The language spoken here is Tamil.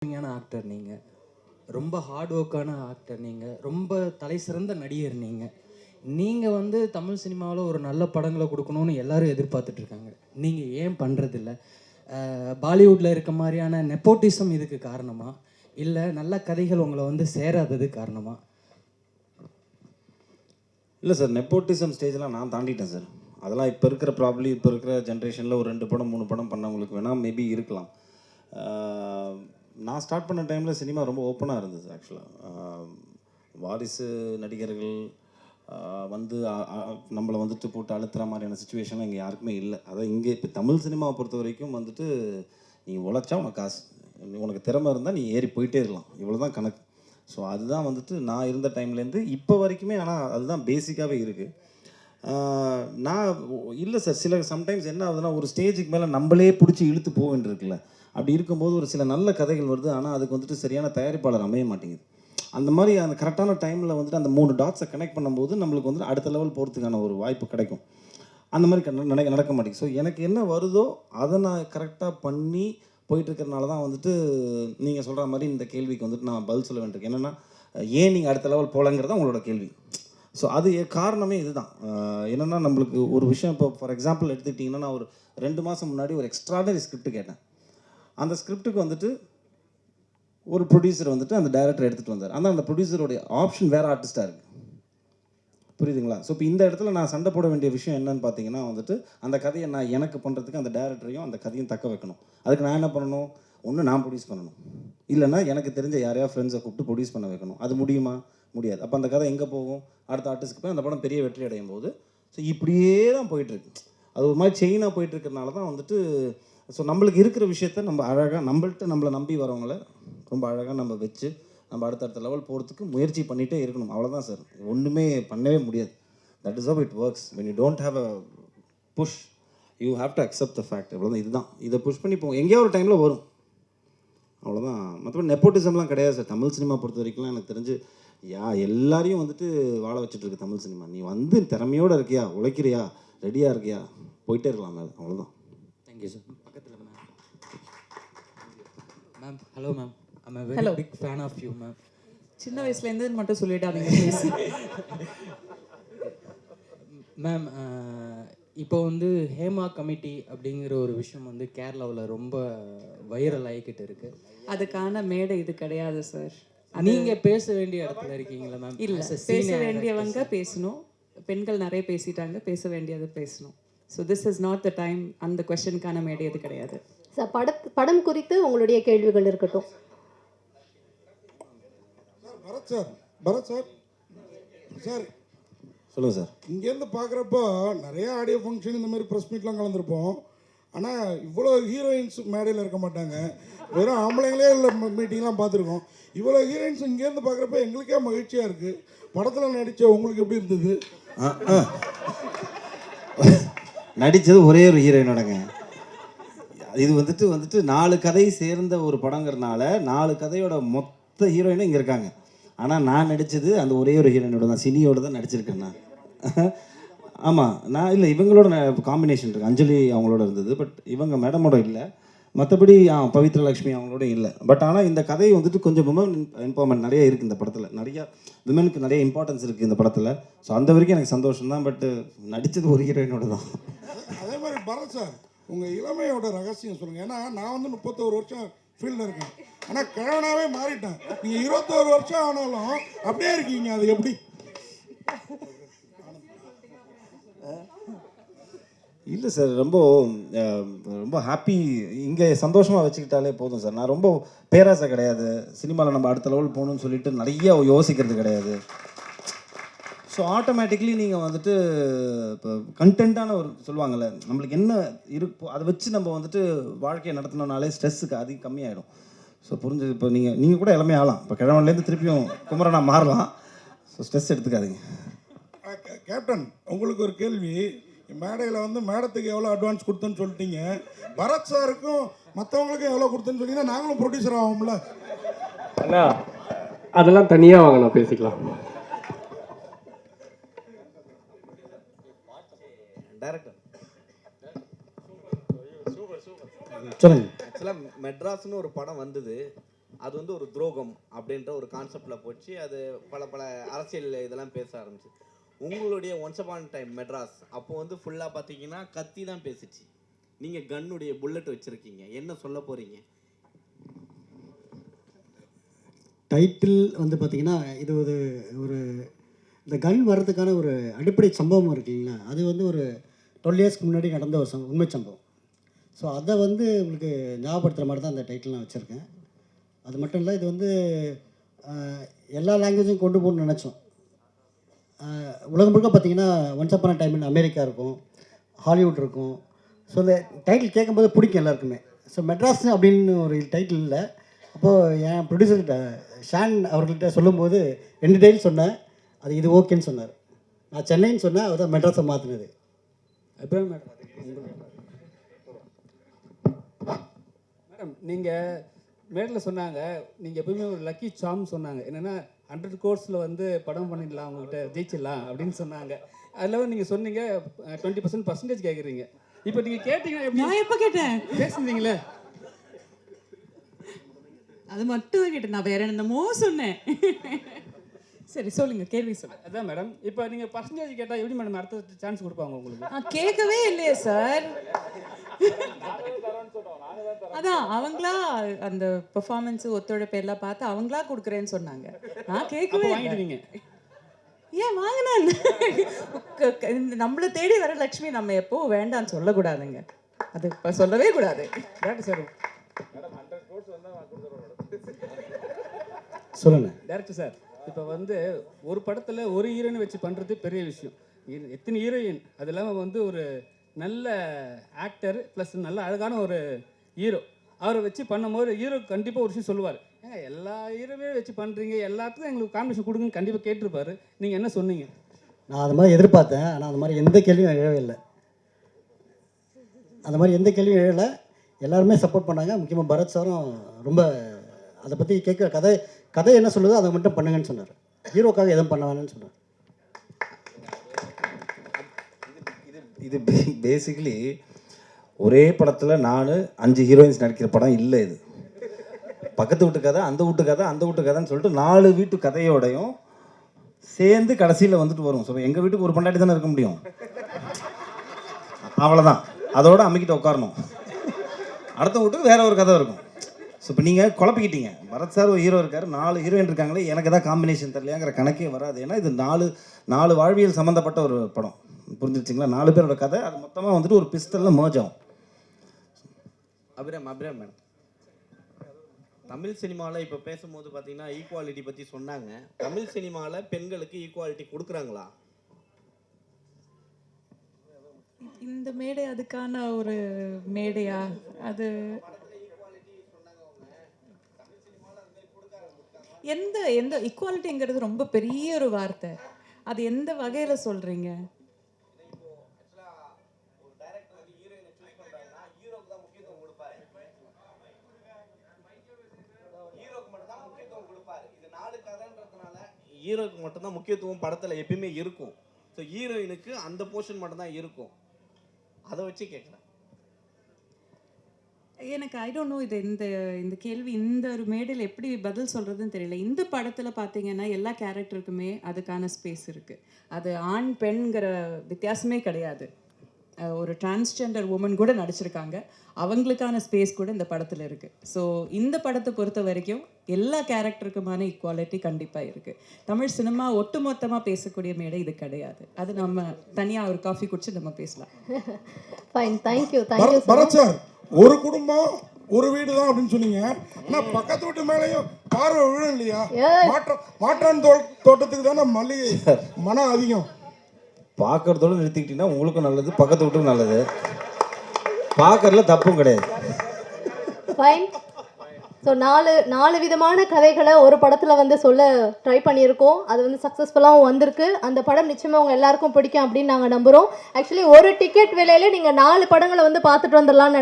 ஆக்டர் நீங்கள், ரொம்ப ஹார்ட் ஒர்க்கான ஆக்டர் நீங்கள், ரொம்ப தலை சிறந்த நடிகர் நீங்கள். நீங்கள் வந்து தமிழ் சினிமாவில் ஒரு நல்ல படங்களை கொடுக்கணும்னு எல்லாரும் எதிர்பார்த்துட்டு இருக்காங்க. நீங்கள் ஏன் பண்ணுறதில்ல? பாலிவுட்டில் இருக்க மாதிரியான நெப்போட்டிசம் இதுக்கு காரணமா, இல்லை நல்ல கதைகள் உங்களை வந்து சேராதது காரணமா? இல்லை சார், நெப்போட்டிசம் ஸ்டேஜெலாம் நான் தாண்டிட்டேன் சார். அதெல்லாம் இப்போ இருக்கிற இப்போ இருக்கிற ஜென்ரேஷனில் ஒரு 2 படம் 3 படம் பண்ணவங்களுக்கு வேணால் மேபி இருக்கலாம். நான் ஸ்டார்ட் பண்ண டைமில் சினிமா ரொம்ப ஓப்பனாக இருந்தது ஆக்சுவலாக. வாரிசு நடிகர்கள் வந்து நம்மளை வந்துட்டு போட்டு அழுத்துற மாதிரியான சுச்சுவேஷன்லாம் இங்கே யாருக்குமே இல்லை. அதான் இங்கே இப்போ தமிழ் சினிமாவை பொறுத்த வரைக்கும் வந்துட்டு நீ உழைச்சா உனக்கு காசு, உனக்கு திறமை இருந்தால் நீ ஏறி போயிட்டே இருக்கலாம், இவ்வளோ தான் கணக்கு. ஸோ அதுதான் வந்துட்டு நான் இருந்த டைம்லேருந்து இப்போ வரைக்குமே. ஆனால் அதுதான் பேசிக்காகவே இருக்குது. நான் இல்லை சார், சம்டைம்ஸ் என்ன ஆகுதுன்னா, ஒரு ஸ்டேஜுக்கு மேலே நம்மளே பிடிச்சி இழுத்து போக வேண்டியிருக்குல்ல. அப்படி இருக்கும்போது ஒரு சில நல்ல கதைகள் வருது, ஆனால் அதுக்கு வந்துட்டு சரியான தயாரிப்பாளர் அமைய மாட்டேங்குது. அந்த மாதிரி அந்த கரெக்டான டைமில் வந்துட்டு அந்த 3 டாட்ஸை கனெக்ட் பண்ணும்போது நம்மளுக்கு வந்துட்டு அடுத்த லெவல் போகிறதுக்கான ஒரு வாய்ப்பு கிடைக்கும். அந்த மாதிரி நடக்க மாட்டேங்குது. ஸோ எனக்கு என்ன வருதோ அதை நான் கரெக்டாக பண்ணி போயிட்டுருக்கிறனால தான் வந்துட்டு நீங்கள் சொல்கிற மாதிரி இந்த கேள்விக்கு வந்துட்டு நான் பதில் சொல்ல வேண்டியிருக்கு. என்னென்னா, ஏன் நீங்கள் அடுத்த லெவல் போகலங்கிறது தான் உங்களோட கேள்வி. ஸோ அது காரணமே இதுதான். என்னென்னா, நம்மளுக்கு ஒரு விஷயம் இப்போ ஃபார் எக்ஸாம்பிள் எடுத்துக்கிட்டிங்கன்னா, நான் ஒரு 2 மாதம் முன்னாடி ஒரு எக்ஸ்ட்ராடனரி ஸ்கிரிப்ட் கேட்டேன். அந்த ஸ்கிரிப்டுக்கு வந்துட்டு ஒரு ப்ரொடியூசர் வந்துட்டு அந்த டைரக்டர் எடுத்துகிட்டு வந்தார். ஆனால் அந்த ப்ரொடியூசருடைய ஆப்ஷன் வேறு ஆர்டிஸ்ட்டாக இருக்குது. புரியுதுங்களா? ஸோ இப்போ இந்த இடத்துல நான் சண்டை போட வேண்டிய விஷயம் என்னன்னு பார்த்தீங்கன்னா வந்துட்டு, அந்த கதையை நான் எனக்கு பண்ணுறதுக்கு அந்த டைரக்டரையும் அந்த கதையும் தக்க வைக்கணும். அதுக்கு நான் என்ன பண்ணணும்? ஒன்று நான் ப்ரொடியூஸ் பண்ணணும், இல்லைன்னா எனக்கு தெரிஞ்ச யாரையா ஃப்ரெண்ட்ஸை கூப்பிட்டு ப்ரொடியூஸ் பண்ண வைக்கணும். அது முடியுமா? முடியாது. அப்போ அந்த கதை எங்கே போகும்? அடுத்த ஆர்டிஸ்ட்டுக்கு போய் அந்த படம் பெரிய வெற்றி அடையும் போது. ஸோ இப்படியே தான் போயிட்டுருக்கு. அது ஒரு மாதிரி செயினாக போயிட்டுருக்கிறதுனால தான் வந்துட்டு, ஸோ நம்மளுக்கு இருக்கிற விஷயத்த நம்ம அழகாக நம்மளை நம்பி வரவங்கள ரொம்ப அழகாக நம்ம வச்சு நம்ம அடுத்தடுத்த லெவல் போகிறதுக்கு முயற்சி பண்ணிகிட்டே இருக்கணும். அவ்வளோதான் சார், ஒன்றுமே பண்ணவே முடியாது. That is how it works. When you don't have a push, you have to accept the fact. அவ்வளோதான். இதுதான், இதை புஷ் பண்ணி போவோம், எங்கேயோ ஒரு டைமில் வரும், அவ்வளோதான். மற்றபடி நெப்போட்டிசம்லாம் கிடையாது சார். தமிழ் சினிமா பொறுத்த வரைக்கும்லாம் எனக்கு தெரிஞ்சு எல்லாரையும் வந்துட்டு வாழ வச்சுட்ருக்கு தமிழ் சினிமா. நீ வந்து திறமையோடு இருக்கியா, உழைக்கிறியா, ரெடியாக இருக்கியா, போயிட்டே இருக்கலாம் மேம், அவ்வளோதான். Thank you sir. பக்கத்தில் ma'am. Hello ma'am, I'm a very big fan of you ma'am. சின்ன வயசுலேருந்து மட்டும் சொல்லிடாதீங்க மேம். இப்போ வந்து ஹேமா கமிட்டி அப்படிங்கிற ஒரு விஷயம் வந்து கேரளாவில் ரொம்ப வைரல் ஆகிக்கிட்டு இருக்கு. அதுக்கான மேடை இது கிடையாது சார். நீங்கள் பேச வேண்டிய இடத்துல இருக்கீங்களா மேம்? இல்லை, பேச வேண்டியவங்க பேசணும். பெண்கள் நிறைய பேசிட்டாங்க, பேச வேண்டியது பேசணும். So this is not the time. அந்த கொஸ்டினுக்கான மேடை இது கிடையாது சார். படம் குறித்து உங்களுடைய கேள்விகள் இருக்கட்டும். பரத் சார் சார் சொல்லுங்கள் சார். இங்கேருந்து பார்க்குறப்போ நிறைய ஆடியோ ஃபங்க்ஷன் இந்த மாதிரி ப்ரெஸ் மீட்லாம் கலந்துருப்போம். ஆனால் இவ்வளோ ஹீரோயின்ஸ் மேடையில் இருக்க மாட்டாங்க, வெறும் ஆம்பளைங்களே இல்லை. மீட்டிங்லாம் பார்த்துருக்கோம். இவ்வளோ ஹீரோயின்ஸ் இங்கேருந்து பார்க்குறப்ப எங்களுக்கே மகிழ்ச்சியாக இருக்குது. படத்தில் நடித்த உங்களுக்கு எப்படி இருந்தது? நடித்தது ஒரே ஒரு ஹீரோயினோடங்க. இது வந்துட்டு 4 கதை சேர்ந்த ஒரு படங்கிறதுனால 4 கதையோட மொத்த ஹீரோயினும் இங்கே இருக்காங்க. ஆனால் நான் நடித்தது அந்த ஒரே ஒரு ஹீரோயினோட தான், சினியோட தான் நடிச்சிருக்கேன் நான். ஆமாம், நான் இல்லை, இவங்களோட காம்பினேஷன் இருக்குது. அஞ்சலி அவங்களோட இருந்தது, பட் இவங்க மேடமோட இல்லை. மற்றபடி பவித்ரா லக்ஷ்மி அவங்களோட இல்லை. பட் ஆனால் இந்த கதை வந்துட்டு கொஞ்சம் விமன் எம்பவர்மெண்ட் நிறைய இருக்குது இந்த படத்தில். நிறையா விமனுக்கு நிறைய இம்பார்ட்டன்ஸ் இருக்குது இந்த படத்தில். ஸோ அந்த வரைக்கும் எனக்கு சந்தோஷம் தான். பட் நடித்தது ஒரு ஹீரோயினோட தான். அதே மாதிரி பரத் சார், உங்கள் இளமையோட ரகசியம் சொல்லுங்கள். ஏன்னா நான் வந்து 31 வருஷம் ஃபீல்டில் இருக்கேன், ஆனால் கிழவனாகவே மாறிட்டேன். நீங்கள் 21 வருஷம் ஆனாலும் அப்படியே இருக்கீங்க, அது எப்படி? இல்லை சார், ரொம்ப ஹாப்பி. இங்கே சந்தோஷமாக வச்சுக்கிட்டாலே போதும் சார். நான் ரொம்ப பேராசை கிடையாது. சினிமாவில் நம்ம அடுத்த லெவல் போகணுன்னு சொல்லிட்டு நிறைய யோசிக்கிறது கிடையாது. ஸோ ஆட்டோமேட்டிக்லி நீங்கள் வந்துட்டு இப்போ கண்டென்ட்டான ஒரு சொல்லுவாங்கள்ல, நம்மளுக்கு என்ன இருக்கோ அதை வச்சு நம்ம வந்துட்டு வாழ்க்கையை நடத்தினோம்னாலே ஸ்ட்ரெஸ்ஸுக்கு அதிகம் கம்மியாயிடும். ஸோ புரிஞ்சது. இப்போ நீங்கள் கூட எல்லாமே ஆகலாம். இப்போ கிழவன்லேருந்து திருப்பியும் குமரனா மாறலாம். ஸோ ஸ்ட்ரெஸ் எடுத்துக்காதீங்க. கேப்டன், உங்களுக்கு ஒரு கேள்வி. மேடையில் வந்து மேடத்துக்கு எவ்வளோ அட்வான்ஸ் கொடுத்தேன்னு சொல்லிட்டீங்க, பரத் சாருக்கும் மற்றவங்களுக்கும் எவ்வளோ கொடுத்தேன்னு சொன்னீங்கன்னா நாங்களும் ப்ரொடியூசர் ஆகும்ல? அண்ணா, அதெல்லாம் தனியாக வாங்கண்ணா, பேசிக்கலாம். டைரக்டர் சொல்லுங்க. ஆக்சுவலாக மெட்ராஸ்னு ஒரு படம் வந்தது, அது வந்து ஒரு துரோகம் அப்படின்ற ஒரு கான்செப்டில் போச்சு. அது பல பல அரசியல் இதெல்லாம் பேச ஆரம்பிச்சு. உங்களுடைய ஒன்ஸ் அப்பான் டைம் மெட்ராஸ் அப்போ வந்து ஃபுல்லாக பார்த்தீங்கன்னா கத்தி தான் பேசிச்சு. நீங்கள் கன்னுடைய புல்லட் வச்சுருக்கீங்க, என்ன சொல்ல போகிறீங்க? டைட்டில் வந்து பார்த்திங்கன்னா இது ஒரு ஒரு இந்த கன் வர்றதுக்கான ஒரு அடிப்படை சம்பவம் இருக்கு இல்லைங்களா, அது வந்து ஒரு 12 இயர்ஸ்க்கு முன்னாடி நடந்த ஒரு உண்மை சம்பவம். ஸோ அதை வந்து உங்களுக்கு ஞாபகப்படுத்துகிற மாதிரி தான் அந்த டைட்டில் நான் வச்சுருக்கேன். அது மட்டும் இல்லை, இது வந்து எல்லா லாங்குவேஜும் கொண்டு போகணும்னு நினச்சோம். உலகம் முழுக்க பார்த்திங்கன்னா once upon time in America இருக்கும், ஹாலிவுட் இருக்கும். ஸோ இந்த டைட்டில் கேட்கும்போது பிடிக்கும் எல்லாருக்குமே. ஸோ மெட்ராஸ் அப்படின்னு ஒரு டைட்டில் இல்லை. அப்போது என் ப்ரொடியூசர்கிட்ட ஷான் அவர்கள்ட்ட சொல்லும்போது 2 டைட்டில் சொன்னேன். அது இது ஓகேன்னு சொன்னார். நான் சென்னைன்னு சொன்னேன், அவர் தான் மெட்ராஸை மாற்றினது. அப்புறம் மேடம் நீங்கள் மேடையில் சொன்னாங்க, நீங்கள் எப்பவுமே ஒரு லக்கி சாம் சொன்னாங்க. என்னென்னா 100 crores வந்து படம் பண்ணிடலாம், அவங்ககிட்ட ஜெயிச்சிடலாம் அப்படின்னு சொன்னாங்க. அதில் நீங்கள் சொன்னீங்க 20% கேட்குறீங்க. இப்போ நீங்கள் கேட்டீங்கன்னா நான் எப்போ கேட்டேன்? பேசுனீங்களே, அது மட்டும் தான் கேட்டேன், நான் வேற என்னமோ சொன்னேன். சரி சொல்லுங்க, கேள்வி சொல்லுங்க. அதான் மேடம், இப்போ நீங்கள் பர்சன்டேஜ் கேட்டால் எப்படி மேடம் அடுத்த சான்ஸ் கொடுப்பாங்க உங்களுக்கு? நான் கேட்கவே இல்லையே சார். அதான் அவங்களா அந்த பெர்ஃபார்மன்ஸ் ஒத்துழைப்பு எல்லாம் பார்த்து அவங்களா கொடுக்குறேன்னு சொன்னாங்க. நான் கேட்கவே வாங்கிடுவீங்க. ஏன் வாங்கினா நம்மளை தேடி வர லக்ஷ்மி நம்ம எப்போ வேண்டான்னு சொல்லக்கூடாதுங்க. அது இப்போ சொல்லவே கூடாது. டேரக்டர் சார் சொல்லுங்கள். டேரக்டர் சார், இப்போ வந்து ஒரு படத்தில் ஒரு ஹீரோயின் வச்சு பண்ணுறது பெரிய விஷயம். எத்தனை ஹீரோயின், அது இல்லாமல் வந்து ஒரு நல்ல ஆக்டர் ப்ளஸ் நல்ல அழகான ஒரு ஹீரோ, அவரை வச்சு பண்ணும்போது ஹீரோ கண்டிப்பாக ஒரு விஷயம் சொல்லுவார். ஏங்க எல்லா ஹீரோவே வச்சு பண்ணுறீங்க, எல்லாத்துக்கும் எங்களுக்கு காம்பினேஷன் கொடுங்கன்னு கண்டிப்பாக கேட்டிருப்பாரு. நீங்கள் என்ன சொன்னீங்க? நான் அது மாதிரி எதிர்பார்த்தேன், ஆனால் அந்த மாதிரி எந்த கேள்வியும் எழவே இல்லை. அந்த மாதிரி எந்த கேள்வியும் எழலை. எல்லாருமே சப்போர்ட் பண்ணாங்க. முக்கியமாக பரத் சாரும் ரொம்ப அதை பற்றி கேட்குற கதை என்ன சொல்லுதோ அதை மட்டும் பண்ணுங்கன்னு சொன்னார். ஹீரோக்காக எதுவும் பண்ண வேணும்னு சொன்னார். இது பேசிக்கலி ஒரே படத்தில் 5 ஹீரோயின்ஸ் நடிக்கிற படம் இல்லை. இது பக்கத்து வீட்டு கதை, அந்த வீட்டு கதை, அந்த வீட்டு கதைன்னு சொல்லிட்டு 4 வீட்டு கதையோடையும் சேர்ந்து கடைசியில் வந்துட்டு வரும். ஸோ எங்கள் வீட்டுக்கு ஒரு பொண்டாட்டி தானே இருக்க முடியும், அவ்வளோதான். அதோடு அம்மிக்கிட்ட உட்காரணும். அடுத்த வீட்டுக்கு வேற ஒரு கதை இருக்கும். ஸோ இப்போ நீங்கள் குழப்பிக்கிட்டீங்க. பரத் சார் ஒரு ஹீரோ இருக்கார், 4 ஹீரோயின் இருக்காங்களே, எனக்கு எதாவது காம்பினேஷன் தெரியலையாங்கிற கணக்கே வராது. ஏன்னா இது 4 வாழ்வியல் சம்மந்தப்பட்ட ஒரு படம். புரிஞ்சிருச்சிங்களா? 4 பேரோட கதை, அது மொத்தமாக வந்துட்டு ஒரு பிஸ்டலில் மர்ஜ் ஆகும். அபிராம் மேடம், தமிழ் சினிமாவில் இப்போ பேசும்போது பார்த்தீங்கன்னா ஈக்குவாலிட்டி பற்றி சொன்னாங்க. தமிழ் சினிமாவில் பெண்களுக்கு ஈக்குவாலிட்டி கொடுக்குறாங்களா? இந்த மேடை அதுக்கான ஒரு மேடையா? அது எந்த ஈக்குவாலிட்டிங்கிறது ரொம்ப பெரிய ஒரு வார்த்தை. அது எந்த வகையில சொல்றீங்க? ஹீரோக்கு மட்டும்தான் முக்கியத்துவம் படத்தில் எப்பயுமே இருக்கும். ஸோ ஹீரோயினுக்கு அந்த போர்ஷன் மட்டும்தான் இருக்கும். அதை வச்சு கேட்குறேன். எனக்கு ஐ டோன்ட் நோ, இது இந்த கேள்வி இந்த ஒரு மேடையில் எப்படி பதில் சொல்கிறதுன்னு தெரியல. இந்த படத்தில் பார்த்தீங்கன்னா எல்லா கேரக்டருக்குமே அதுக்கான ஸ்பேஸ் இருக்குது. அது ஆண் பெண்கிற வித்தியாசமே கிடையாது. ஒரு டிரான்ஸ்ஜெண்டர் உமன் கூட நடிச்சிருக்காங்க, அவங்களுக்கான ஸ்பேஸ் கூட இந்த படத்தில் இருக்குது. ஸோ இந்த படத்தை பொறுத்த வரைக்கும் எல்லா கேரக்டருக்குமான ஈக்குவாலிட்டி கண்டிப்பாக இருக்குது. தமிழ் சினிமா ஒட்டுமொத்தமாக பேசக்கூடிய மேடை இது கிடையாது. அது நம்ம தனியாக ஒரு காஃபி குடிச்சு நம்ம பேசலாம். Fine, thank you. பரத் சார், ஒரு குடும்பம் ஒரு வீடு தான் அப்படின்னு சொன்னீங்க. ஆனால் பக்கத்து வீட்டு மேலேயும் பார்வை விழும் இல்லையா? மாற்றான் தோட்டத்துக்கு தானே மல்லிகை மனம் அதிகம். பார்க்கறதோடு நிறுத்திக்கிட்டீங்கன்னா உங்களுக்கும் நல்லது, பக்கத்து வீட்டுக்கும் நல்லது. பார்க்கறதுல தப்பும் கிடையாது. ஃபைன். ஸோ 4 விதமான கதைகளை ஒரு படத்தில் வந்து சொல்ல ட்ரை பண்ணியிருக்கோம். அது வந்து சக்ஸஸ்ஃபுல்லாகவும் வந்திருக்கு. அந்த படம் நிச்சயமாக அவங்க எல்லாருக்கும் பிடிக்கும் அப்படின்னு நாங்கள் நம்புகிறோம். ஆக்சுவலி ஒரு டிக்கெட் விலையில நீங்கள் 4 படங்களை வந்து பார்த்துட்டு வந்துடலான்னு